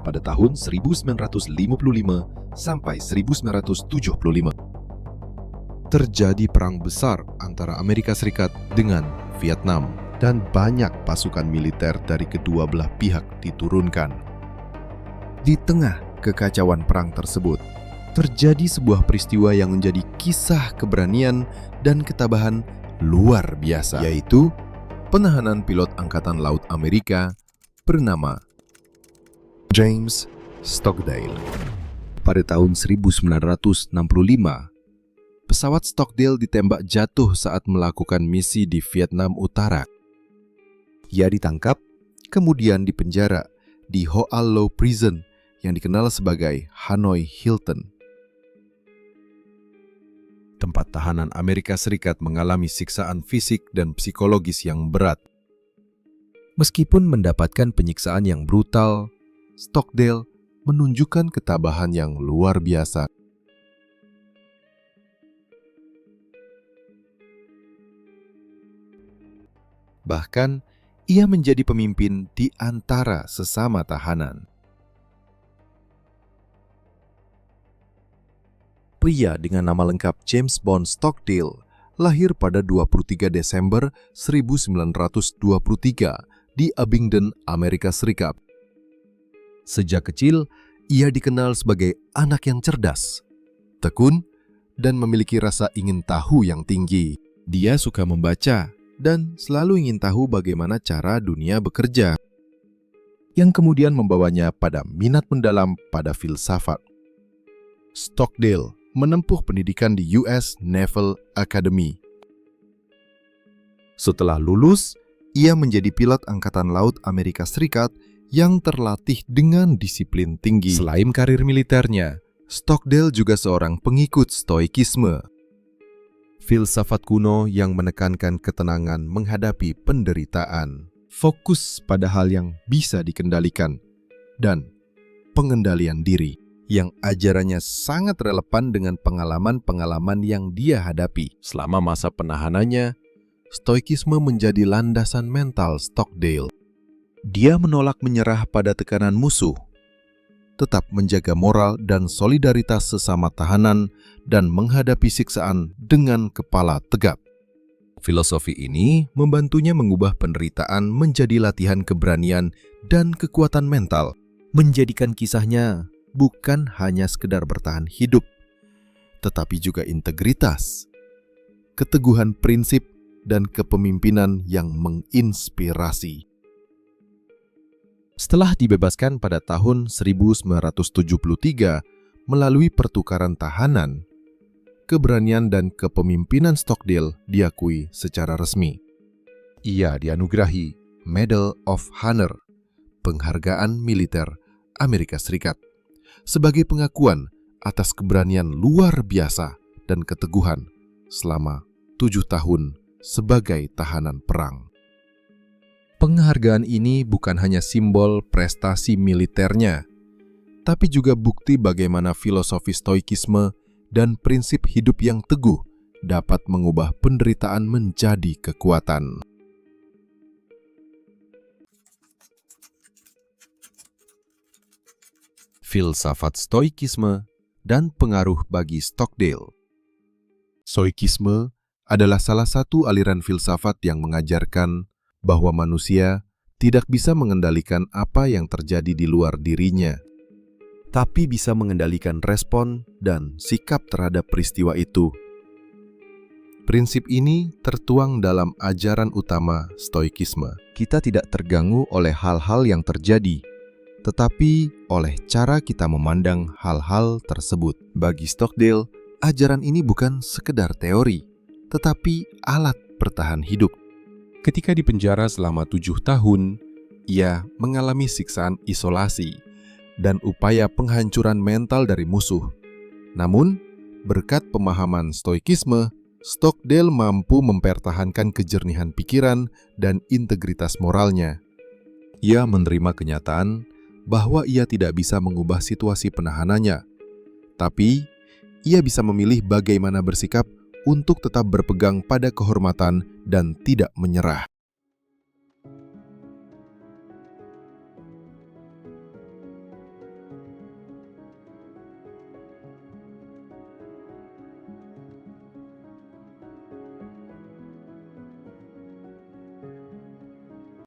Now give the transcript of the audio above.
pada tahun 1955 sampai 1975. Terjadi perang besar antara Amerika Serikat dengan Vietnam dan banyak pasukan militer dari kedua belah pihak diturunkan. Di tengah kekacauan perang tersebut, terjadi sebuah peristiwa yang menjadi kisah keberanian dan ketabahan luar biasa, yaitu penahanan pilot Angkatan Laut Amerika bernama James Stockdale. Pada tahun 1965, pesawat Stockdale ditembak jatuh saat melakukan misi di Vietnam Utara. Ia ditangkap, kemudian dipenjara di Ho Al Lo Prison yang dikenal sebagai Hanoi Hilton. Tempat tahanan Amerika Serikat mengalami siksaan fisik dan psikologis yang berat. Meskipun mendapatkan penyiksaan yang brutal, Stockdale menunjukkan ketabahan yang luar biasa. Bahkan, ia menjadi pemimpin di antara sesama tahanan. Pria dengan nama lengkap James Bond Stockdale lahir pada 23 Desember 1923 di Abingdon, Amerika Serikat. Sejak kecil, ia dikenal sebagai anak yang cerdas, tekun, dan memiliki rasa ingin tahu yang tinggi. Dia suka membaca dan selalu ingin tahu bagaimana cara dunia bekerja, yang kemudian membawanya pada minat mendalam pada filsafat. Stockdale menempuh pendidikan di US Naval Academy. Setelah lulus, ia menjadi pilot Angkatan Laut Amerika Serikat yang terlatih dengan disiplin tinggi. Selain karir militernya, Stockdale juga seorang pengikut Stoikisme, filsafat kuno yang menekankan ketenangan menghadapi penderitaan, fokus pada hal yang bisa dikendalikan, dan pengendalian diri, yang ajarannya sangat relevan dengan pengalaman-pengalaman yang dia hadapi. Selama masa penahanannya, Stoikisme menjadi landasan mental Stockdale. Dia menolak menyerah pada tekanan musuh, tetap menjaga moral dan solidaritas sesama tahanan, dan menghadapi siksaan dengan kepala tegap. Filosofi ini membantunya mengubah penderitaan menjadi latihan keberanian dan kekuatan mental, menjadikan kisahnya bukan hanya sekedar bertahan hidup, tetapi juga integritas, keteguhan prinsip, dan kepemimpinan yang menginspirasi. Setelah dibebaskan pada tahun 1973 melalui pertukaran tahanan, keberanian dan kepemimpinan Stockdale diakui secara resmi. Ia dianugerahi Medal of Honor, penghargaan militer Amerika Serikat, sebagai pengakuan atas keberanian luar biasa dan keteguhan selama 7 tahun sebagai tahanan perang. Penghargaan ini bukan hanya simbol prestasi militernya, tapi juga bukti bagaimana filosofi Stoikisme dan prinsip hidup yang teguh dapat mengubah penderitaan menjadi kekuatan. Filsafat Stoikisme dan pengaruh bagi Stockdale. Stoikisme adalah salah satu aliran filsafat yang mengajarkan bahwa manusia tidak bisa mengendalikan apa yang terjadi di luar dirinya, tapi bisa mengendalikan respon dan sikap terhadap peristiwa itu. Prinsip ini tertuang dalam ajaran utama Stoikisme. Kita tidak terganggu oleh hal-hal yang terjadi, tetapi oleh cara kita memandang hal-hal tersebut. Bagi Stockdale, ajaran ini bukan sekedar teori, tetapi alat bertahan hidup. Ketika dipenjara selama 7 tahun, ia mengalami siksaan isolasi dan upaya penghancuran mental dari musuh. Namun, berkat pemahaman Stoikisme, Stockdale mampu mempertahankan kejernihan pikiran dan integritas moralnya. Ia menerima kenyataan bahwa ia tidak bisa mengubah situasi penahanannya, tapi ia bisa memilih bagaimana bersikap untuk tetap berpegang pada kehormatan dan tidak menyerah.